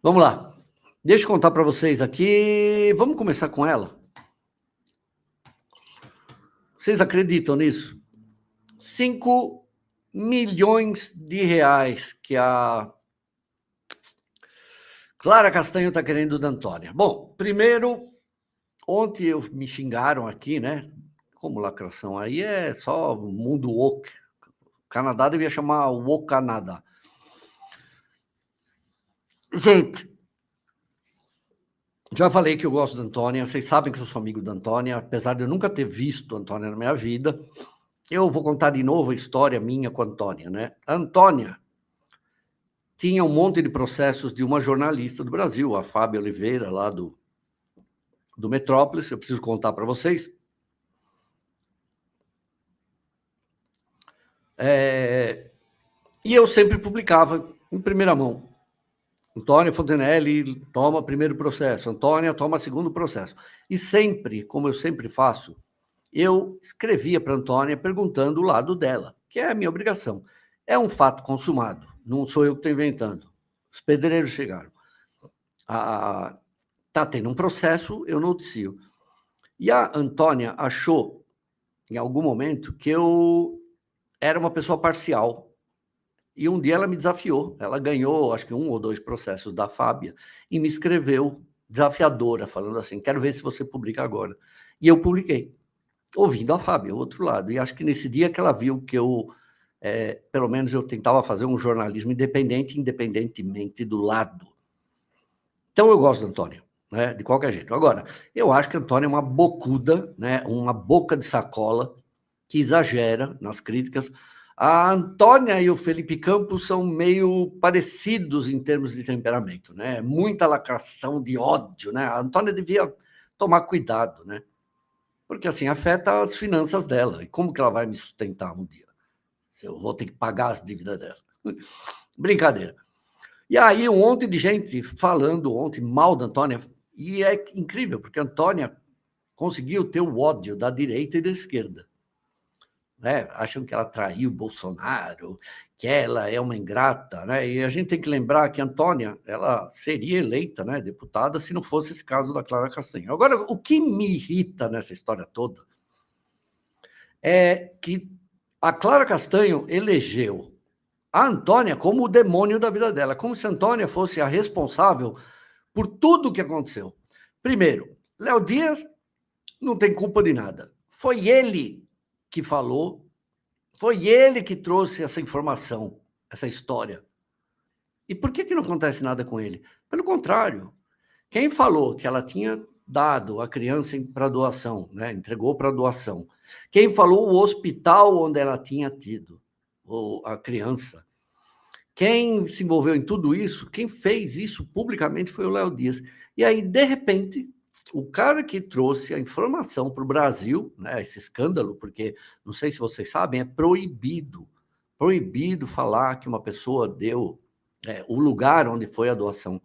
Vamos lá. Deixa eu contar para vocês aqui. Vamos começar com ela. Vocês acreditam nisso? 5 milhões de reais que a Clara Castanho está querendo da Antônia. Bom, primeiro, ontem me xingaram aqui, né? Como lacração aí é só mundo woke. O Canadá devia chamar Woke Canadá. Gente, já falei que eu gosto da Antônia, vocês sabem que eu sou amigo da Antônia, apesar de eu nunca ter visto a Antônia na minha vida. Eu vou contar de novo a história minha com a Antônia, né? A Antônia tinha um monte de processos de uma jornalista do Brasil, a Fábia Oliveira, lá do Metrópolis, eu preciso contar para vocês. E eu sempre publicava em primeira mão. Antônia Fontenelle toma primeiro processo, Antônia toma segundo processo. E sempre, como eu sempre faço, eu escrevia para a Antônia perguntando o lado dela, que é a minha obrigação. É um fato consumado, não sou eu que estou inventando. Os pedreiros chegaram. Está tendo um processo, eu noticio. E a Antônia achou, em algum momento, que eu era uma pessoa parcial. E um dia ela me desafiou. Ela ganhou, acho que 1 ou 2 processos da Fábia e me escreveu desafiadora, falando assim, quero ver se você publica agora. E eu publiquei, ouvindo a Fábia, o outro lado. E acho que nesse dia que ela viu que eu, pelo menos eu tentava fazer um jornalismo independente, independentemente do lado. Então eu gosto da Antônia, né, de qualquer jeito. Agora, eu acho que a Antônia é uma bocuda, né, uma boca de sacola, que exagera nas críticas. A Antônia e o Felipe Campos são meio parecidos em termos de temperamento, né? Muita lacração de ódio, né? A Antônia devia tomar cuidado, né? Porque assim afeta as finanças dela. E como que ela vai me sustentar um dia? Se eu vou ter que pagar as dívidas dela. Brincadeira. E aí um monte de gente falando ontem mal da Antônia, e é incrível, porque a Antônia conseguiu ter o ódio da direita e da esquerda. Né? Acham que ela traiu Bolsonaro, que ela é uma ingrata, né? E a gente tem que lembrar que a Antônia, ela seria eleita, né, deputada, se não fosse esse caso da Clara Castanho. Agora, o que me irrita nessa história toda é que a Clara Castanho elegeu a Antônia como o demônio da vida dela, como se a Antônia fosse a responsável por tudo o que aconteceu. Primeiro, Léo Dias não tem culpa de nada. Foi ele que falou, foi ele que trouxe essa informação, essa história. E por que não acontece nada com ele? Pelo contrário, quem falou que ela tinha dado a criança para doação, né? Entregou para doação, quem falou o hospital onde ela tinha tido a criança, quem se envolveu em tudo isso, quem fez isso publicamente foi o Léo Dias. E aí, de repente, o cara que trouxe a informação para o Brasil, né, esse escândalo, porque, não sei se vocês sabem, é proibido falar que uma pessoa deu o lugar onde foi a doação.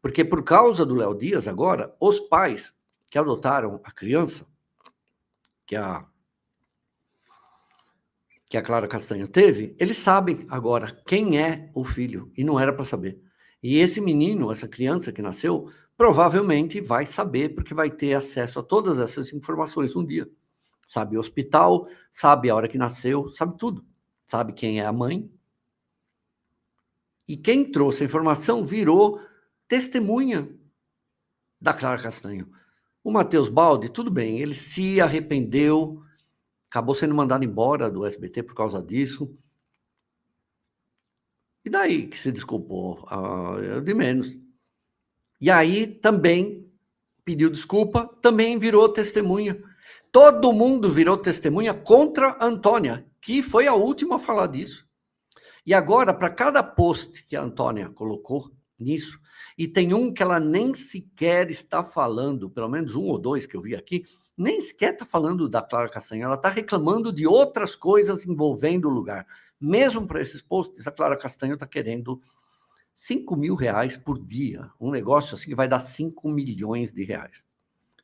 Porque por causa do Léo Dias, agora, os pais que adotaram a criança, que a Clara Castanho teve, eles sabem agora quem é o filho, e não era para saber. E esse menino, essa criança que nasceu, provavelmente vai saber, porque vai ter acesso a todas essas informações um dia. Sabe o hospital, sabe a hora que nasceu, sabe tudo. Sabe quem é a mãe. E quem trouxe a informação virou testemunha da Clara Castanho. O Matheus Baldi, tudo bem, ele se arrependeu, acabou sendo mandado embora do SBT por causa disso. E daí que se desculpou? De menos. E aí também pediu desculpa, também virou testemunha. Todo mundo virou testemunha contra a Antônia, que foi a última a falar disso. E agora, para cada post que a Antônia colocou nisso, e tem um que ela nem sequer está falando, pelo menos 1 ou 2 que eu vi aqui, nem sequer está falando da Clara Castanho, ela está reclamando de outras coisas envolvendo o lugar. Mesmo para esses posts, a Clara Castanho está querendo 5 mil reais por dia, um negócio assim que vai dar 5 milhões de reais.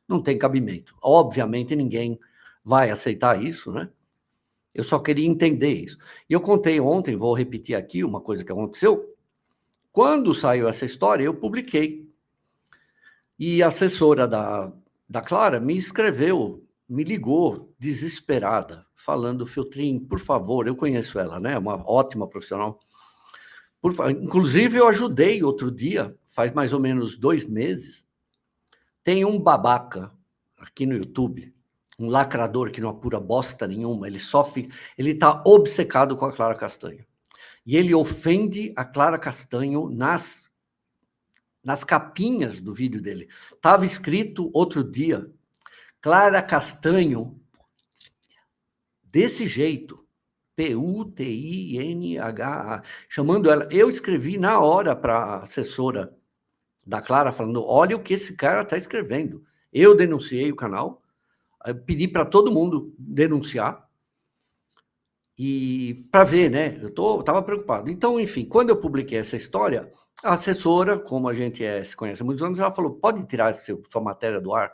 Não tem cabimento. Obviamente ninguém vai aceitar isso, né? Eu só queria entender isso. E eu contei ontem, vou repetir aqui uma coisa que aconteceu. Quando saiu essa história, eu publiquei. E a assessora da Clara me escreveu, me ligou, desesperada, falando, Feltrin, por favor, eu conheço ela, né? Uma ótima profissional. Inclusive, eu ajudei outro dia, faz mais ou menos 2 meses, tem um babaca aqui no YouTube, um lacrador que não apura bosta nenhuma, ele está obcecado com a Clara Castanho. E ele ofende a Clara Castanho nas capinhas do vídeo dele. Estava escrito outro dia, Clara Castanho, desse jeito, P-U-T-I-N-H-A, chamando ela. Eu escrevi na hora para a assessora da Clara, falando, olha o que esse cara está escrevendo. Eu denunciei o canal, pedi para todo mundo denunciar, e para ver, né? Eu estava preocupado. Então, enfim, quando eu publiquei essa história, a assessora, como a gente se conhece há muitos anos, ela falou, pode tirar sua matéria do ar?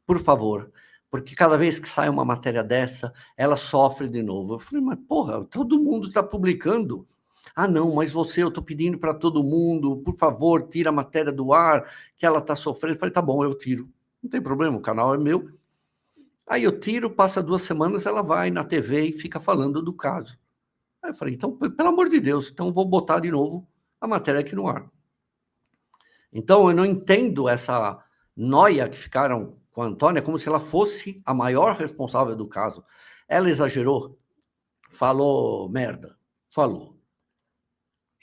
Por favor. Porque cada vez que sai uma matéria dessa, ela sofre de novo. Eu falei, mas porra, todo mundo está publicando. Ah, não, mas eu estou pedindo para todo mundo, por favor, tira a matéria do ar, que ela está sofrendo. Eu falei, tá bom, eu tiro. Não tem problema, o canal é meu. Aí eu tiro, passa 2 semanas, ela vai na TV e fica falando do caso. Aí eu falei, então, pelo amor de Deus, então vou botar de novo a matéria aqui no ar. Então, eu não entendo essa noia que ficaram com a Antônia, como se ela fosse a maior responsável do caso. Ela exagerou? Falou merda? Falou.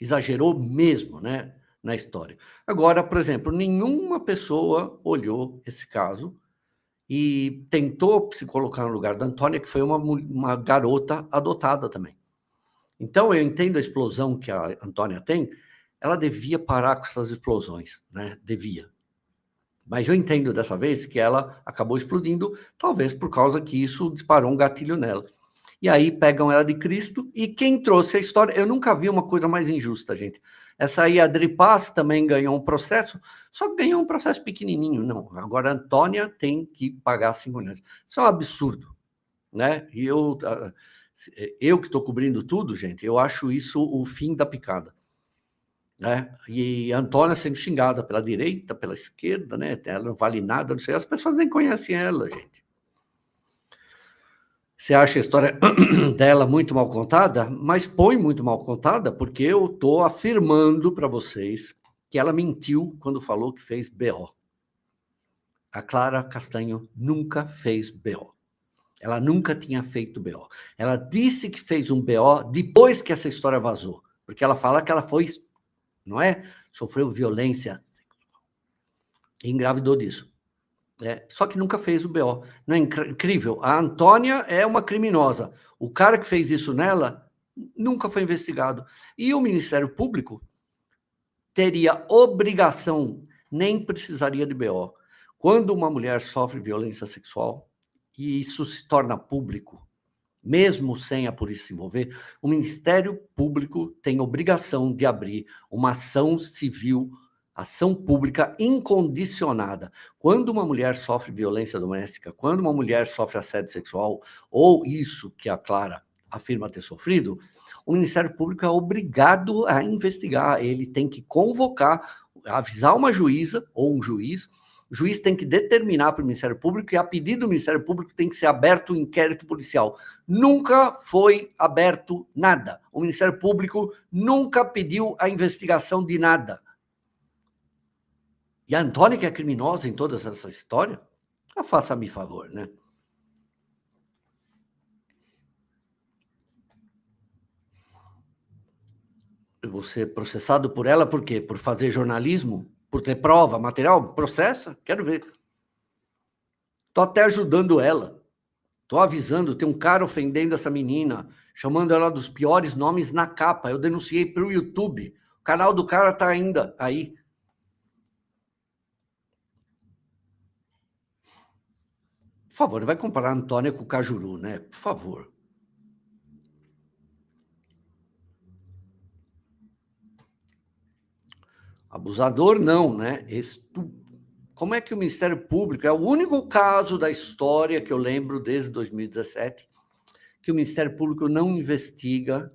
Exagerou mesmo, né, na história. Agora, por exemplo, nenhuma pessoa olhou esse caso e tentou se colocar no lugar da Antônia, que foi uma garota adotada também. Então, eu entendo a explosão que a Antônia tem, ela devia parar com essas explosões, né? Devia. Mas eu entendo dessa vez que ela acabou explodindo, talvez por causa que isso disparou um gatilho nela. E aí pegam ela de Cristo, e quem trouxe a história, eu nunca vi uma coisa mais injusta, gente. Essa aí, a Adri Paz, também ganhou um processo, só que ganhou um processo pequenininho, não. Agora a Antônia tem que pagar 5 milhões. Isso é um absurdo, né? E eu que estou cobrindo tudo, gente, eu acho isso o fim da picada. Né? E a Antônia sendo xingada pela direita, pela esquerda, né? Ela não vale nada, não sei, as pessoas nem conhecem ela, gente. Você acha a história dela muito mal contada? Mas põe muito mal contada, porque eu estou afirmando para vocês que ela mentiu quando falou que fez BO. A Clara Castanho nunca fez BO. Ela nunca tinha feito BO. Ela disse que fez um BO depois que essa história vazou, porque ela fala que ela foi, não é? Sofreu violência sexual e engravidou disso. Só que nunca fez o BO. Não é incrível? A Antônia é uma criminosa. O cara que fez isso nela nunca foi investigado. E o Ministério Público teria obrigação, nem precisaria de BO. Quando uma mulher sofre violência sexual e isso se torna público, mesmo sem a polícia se envolver, o Ministério Público tem obrigação de abrir uma ação civil, ação pública incondicionada. Quando uma mulher sofre violência doméstica, quando uma mulher sofre assédio sexual, ou isso que a Clara afirma ter sofrido, o Ministério Público é obrigado a investigar. Ele tem que convocar, avisar uma juíza ou um juiz. O juiz tem que determinar para o Ministério Público e, a pedido do Ministério Público, tem que ser aberto um inquérito policial. Nunca foi aberto nada. O Ministério Público nunca pediu a investigação de nada. E a Antônia, que é criminosa em toda essa história, faça-me favor, né? Eu vou ser processado por ela por quê? Por fazer jornalismo? Por ter prova, material? Processa? Quero ver. Estou até ajudando ela. Estou avisando, tem um cara ofendendo essa menina, chamando ela dos piores nomes na capa. Eu denunciei para o YouTube. O canal do cara está ainda aí. Por favor, não vai comparar a Antônia com o Cajuru, né? Por favor. Abusador, não, né? Como é que o Ministério Público... É o único caso da história que eu lembro desde 2017 que o Ministério Público não investiga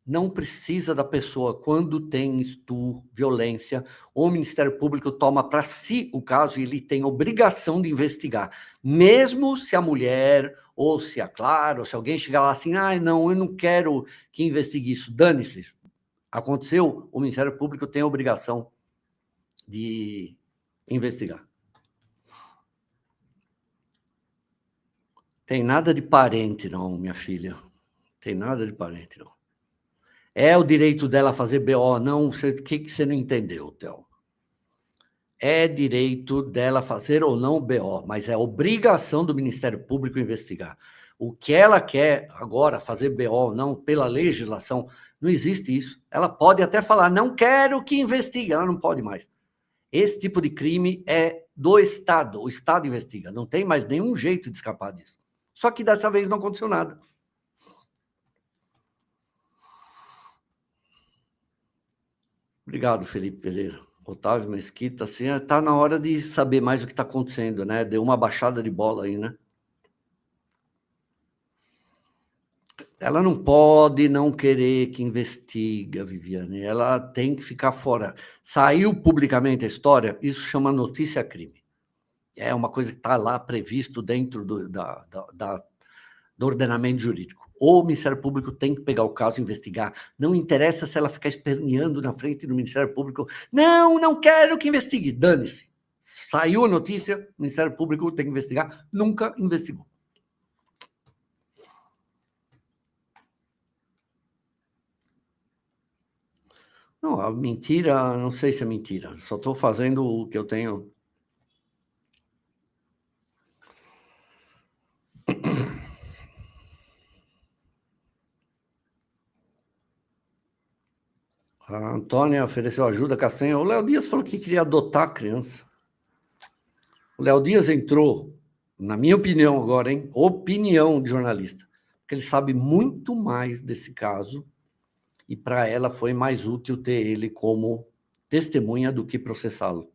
não precisa da pessoa. Quando tem estupro, violência, o Ministério Público toma para si o caso e ele tem obrigação de investigar. Mesmo se a mulher, ou se a Clara, ou se alguém chegar lá assim, não, eu não quero que investigue isso, dane-se. Aconteceu, o Ministério Público tem a obrigação de investigar. Tem nada de parente, não, minha filha. Tem nada de parente, não. É o direito dela fazer BO, não? O que você não entendeu, Theo? É direito dela fazer ou não BO, mas é obrigação do Ministério Público investigar. O que ela quer agora, fazer BO ou não, pela legislação, não existe isso. Ela pode até falar, não quero que investigue, ela não pode mais. Esse tipo de crime é do Estado, o Estado investiga, não tem mais nenhum jeito de escapar disso. Só que dessa vez não aconteceu nada. Obrigado, Felipe Pereira. Otávio Mesquita, assim, tá na hora de saber mais o que está acontecendo, né? Deu uma baixada de bola aí, né? Ela não pode não querer que investiga, Viviane. Ela tem que ficar fora. Saiu publicamente a história, isso chama notícia-crime. É uma coisa que está lá previsto dentro do ordenamento jurídico. O Ministério Público tem que pegar o caso e investigar. Não interessa se ela ficar esperneando na frente do Ministério Público. Não, não quero que investigue. Dane-se. Saiu a notícia, o Ministério Público tem que investigar. Nunca investigou. Não, a mentira, não sei se é mentira. Só estou fazendo o que eu tenho. A Antônia ofereceu ajuda, Castanha. O Léo Dias falou que queria adotar a criança. O Léo Dias entrou, na minha opinião agora, hein? Opinião de jornalista, porque ele sabe muito mais desse caso e para ela foi mais útil ter ele como testemunha do que processá-lo.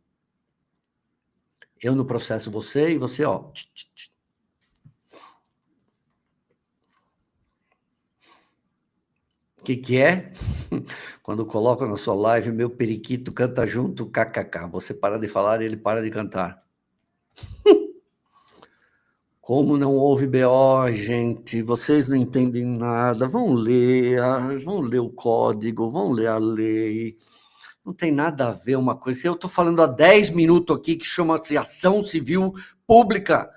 Eu não processo você e você, ó. O que é? Quando coloco na sua live, meu periquito canta junto, kkk. Você para de falar e ele para de cantar. Como não houve BO, gente, vocês não entendem nada. Vão ler o código, vão ler a lei. Não tem nada a ver uma coisa. Eu estou falando há 10 minutos aqui que chama-se ação civil pública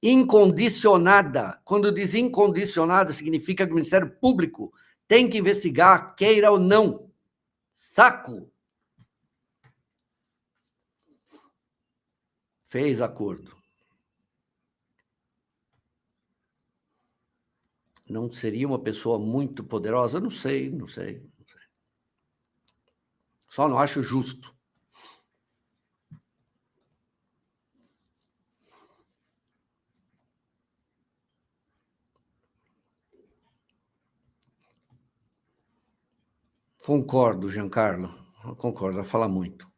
incondicionada. Quando diz incondicionada, significa que o Ministério Público tem que investigar, queira ou não. Saco. Fez acordo. Não seria uma pessoa muito poderosa? Não sei. Só não acho justo. Concordo, Giancarlo. Concordo, vai falar muito.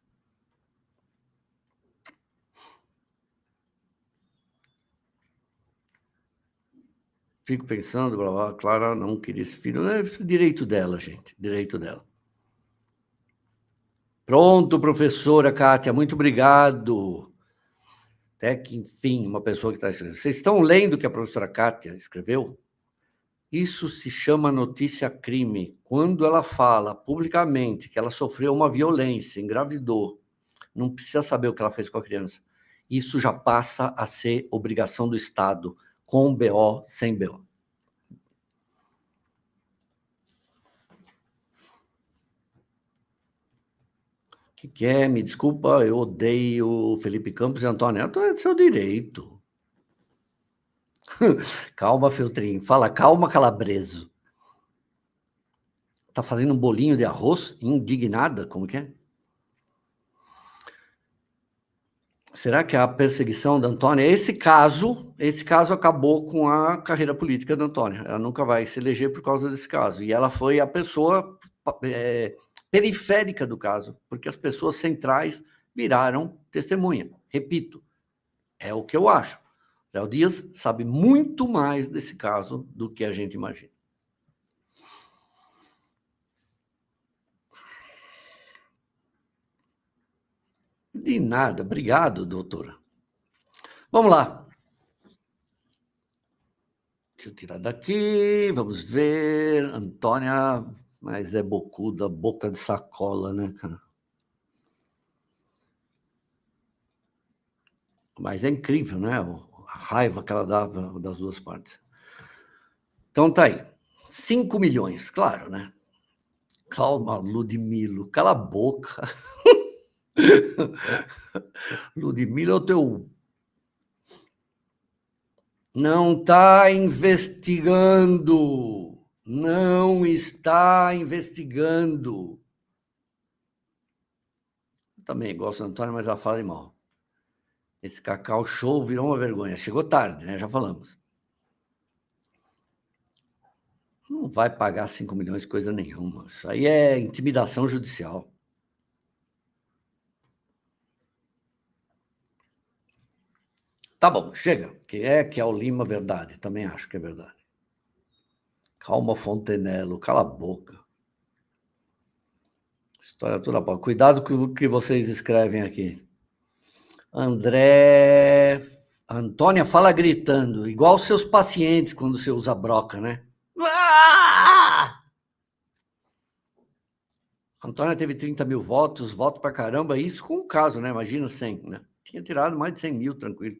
Fico pensando, blá, blá, Clara não queria esse filho. É direito dela, gente, direito dela. Pronto, professora Kátia, muito obrigado. Até que, enfim, uma pessoa que está escrevendo. Vocês estão lendo o que a professora Kátia escreveu? Isso se chama notícia-crime. Quando ela fala publicamente que ela sofreu uma violência, engravidou, não precisa saber o que ela fez com a criança. Isso já passa a ser obrigação do Estado, com BO, sem BO. Que é? Me desculpa, eu odeio Felipe Campos e Antônio Neto, é seu direito. Calma, Feltrin. Fala, calma, Calabreso. Tá fazendo um bolinho de arroz? Indignada? Como que é? Será que a perseguição da Antônia... Esse caso acabou com a carreira política da Antônia. Ela nunca vai se eleger por causa desse caso. E ela foi a pessoa periférica do caso, porque as pessoas centrais viraram testemunha. Repito, é o que eu acho. Léo Dias sabe muito mais desse caso do que a gente imagina. De nada. Obrigado, doutora. Vamos lá. Deixa eu tirar daqui. Vamos ver. Antônia, mas é bocuda, boca de sacola, né, cara? Mas é incrível, né? A raiva que ela dá das duas partes. Então tá aí. 5 milhões, claro, né? Calma, Ludmilo, cala a boca. Ludmilo é o teu. Não está investigando. Não está investigando. Eu também gosto do Antônio, mas ela fala de mal. Esse Cacau Show virou uma vergonha. Chegou tarde, né? Já falamos. Não vai pagar 5 milhões coisa nenhuma. Isso aí é intimidação judicial. Tá bom, chega. Que é o Lima verdade. Também acho que é verdade. Calma, Fontenello. Cala a boca. História toda boa. Cuidado com o que vocês escrevem aqui. André. Antônia fala gritando, igual seus pacientes quando você usa broca, né? Ah! Antônia teve 30 mil votos, voto pra caramba, isso com o caso, né? Imagina 100, né? Tinha tirado mais de 100 mil, tranquilo.